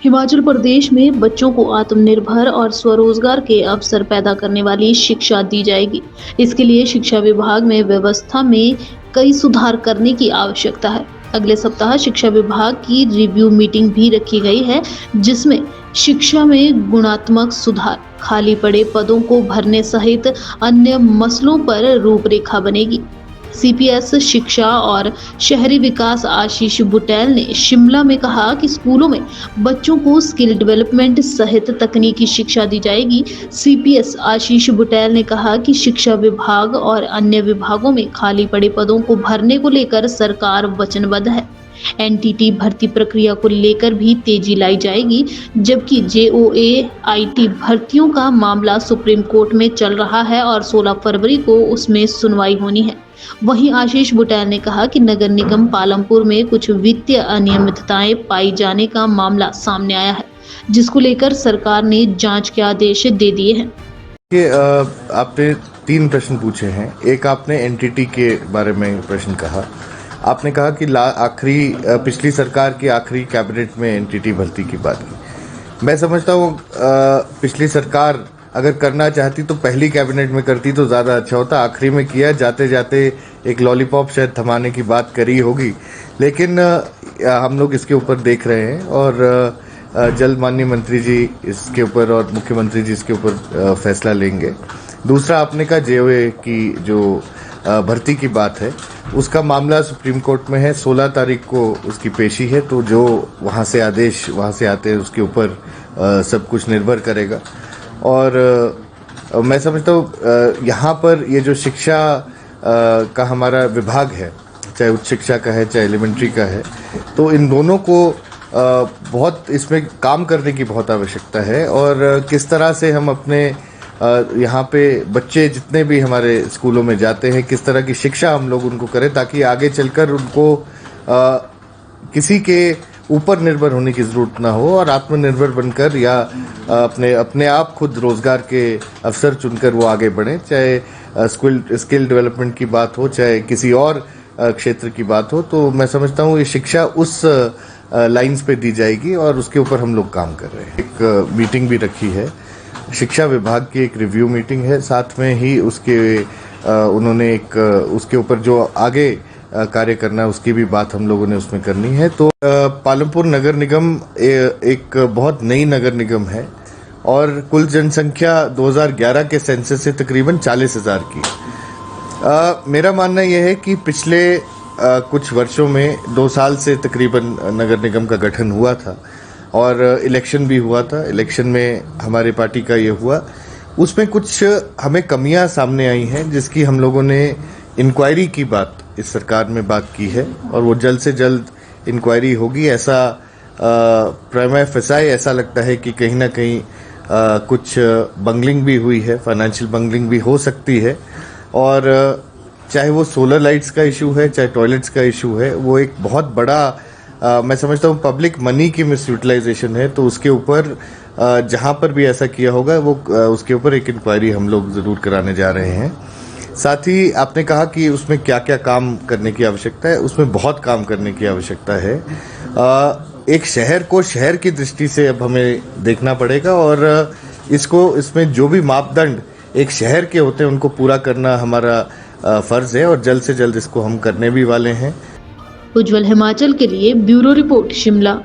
हिमाचल प्रदेश में बच्चों को आत्मनिर्भर और स्वरोजगार के अवसर पैदा करने वाली शिक्षा दी जाएगी। इसके लिए शिक्षा विभाग में व्यवस्था में कई सुधार करने की आवश्यकता है। अगले सप्ताह शिक्षा विभाग की रिव्यू मीटिंग भी रखी गई है, जिसमें शिक्षा में गुणात्मक सुधार, खाली पड़े पदों को भरने सहित अन्य मसलों पर रूपरेखा बनेगी। सीपीएस शिक्षा और शहरी विकास आशीष बुटेल ने शिमला में कहा कि स्कूलों में बच्चों को स्किल डेवलपमेंट सहित तकनीकी शिक्षा दी जाएगी। सीपीएस आशीष बुटेल ने कहा कि शिक्षा विभाग और अन्य विभागों में खाली पड़े पदों को भरने को लेकर सरकार वचनबद्ध है। एनटीटी भर्ती प्रक्रिया को लेकर भी तेजी लाई जाएगी, जबकि जेओए आईटी भर्तियों का मामला सुप्रीम कोर्ट में चल रहा है और 16 फरवरी को उसमें सुनवाई होनी है। वहीं आशीष बुटेल ने कहा कि नगर निगम पालमपुर में कुछ वित्तीय अनियमितताएं पाई जाने का मामला सामने आया है, जिसको लेकर सरकार ने जांच के आदेश दे दिए हैं। आपने 3 प्रश्न पूछे हैं। एक आपने एनटीटी के बारे में प्रश्न कहा। आपने कहा कि पिछली सरकार की आखिरी कैबिनेट में एनटीटी भर्ती की बात की। मैं समझता हूँ पिछली सरकार अगर करना चाहती तो पहली कैबिनेट में करती तो ज़्यादा अच्छा होता। आखिरी में किया, जाते जाते एक लॉलीपॉप शायद थमाने की बात करी होगी, लेकिन हम लोग इसके ऊपर देख रहे हैं और जल्द माननीय मंत्री जी इसके ऊपर और मुख्यमंत्री जी इसके ऊपर फैसला लेंगे। दूसरा आपने कहा जेओए की जो भर्ती की बात है, उसका मामला सुप्रीम कोर्ट में है। 16 तारीख को उसकी पेशी है, तो जो वहाँ से आदेश वहाँ से आते हैं उसके ऊपर सब कुछ निर्भर करेगा। और मैं समझता हूँ यहाँ पर ये जो शिक्षा का हमारा विभाग है, चाहे उच्च शिक्षा का है चाहे एलिमेंट्री का है, तो इन दोनों को बहुत इसमें काम करने की बहुत आवश्यकता है। और किस तरह से हम अपने यहाँ पे बच्चे जितने भी हमारे स्कूलों में जाते हैं, किस तरह की शिक्षा हम लोग उनको करें ताकि आगे चलकर उनको किसी के ऊपर निर्भर होने की ज़रूरत ना हो और आत्मनिर्भर बनकर या अपने आप खुद रोज़गार के अवसर चुनकर वो आगे बढ़ें। चाहे स्किल डेवलपमेंट की बात हो, चाहे किसी और क्षेत्र की बात हो, तो मैं समझता हूँ ये शिक्षा उस लाइंस पे दी जाएगी और उसके ऊपर हम लोग काम कर रहे हैं। एक मीटिंग भी रखी है, शिक्षा विभाग की एक रिव्यू मीटिंग है, साथ में ही उन्होंने एक उसके ऊपर जो आगे कार्य करना है उसकी भी बात हम लोगों ने उसमें करनी है। तो पालमपुर नगर निगम एक बहुत नई नगर निगम है और कुल जनसंख्या 2011 के सेंसस से तकरीबन 40,000 की। मेरा मानना यह है कि पिछले कुछ वर्षों में 2 साल से तकरीबन नगर निगम का गठन हुआ था और इलेक्शन भी हुआ था। इलेक्शन में हमारे पार्टी का ये हुआ, उसमें कुछ हमें कमियां सामने आई हैं, जिसकी हम लोगों ने इंक्वायरी की बात इस सरकार में बात की है और वो जल्द से जल्द इंक्वायरी होगी। ऐसा प्राइमा फेसाई ऐसा लगता है कि कहीं ना कहीं कुछ बंगलिंग भी हुई है, फाइनेंशियल बंगलिंग भी हो सकती है। और चाहे वो सोलर लाइट्स का इशू है, चाहे टॉयलेट्स का इशू है, वो एक बहुत बड़ा मैं समझता हूँ पब्लिक मनी की मिस यूटिलाइजेशन है। तो उसके ऊपर जहाँ पर भी ऐसा किया होगा वो उसके ऊपर एक इंक्वायरी हम लोग ज़रूर कराने जा रहे हैं। साथ ही आपने कहा कि उसमें क्या क्या काम करने की आवश्यकता है। उसमें बहुत काम करने की आवश्यकता है। एक शहर को शहर की दृष्टि से अब हमें देखना पड़ेगा और इसमें जो भी मापदंड एक शहर के होते हैं उनको पूरा करना हमारा फर्ज है और जल्द से जल्द इसको हम करने भी वाले हैं। उज्जवल हिमाचल के लिए ब्यूरो रिपोर्ट शिमला।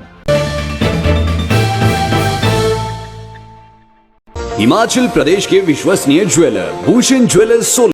हिमाचल प्रदेश के विश्वसनीय ज्वेलर भूषण ज्वेलर्स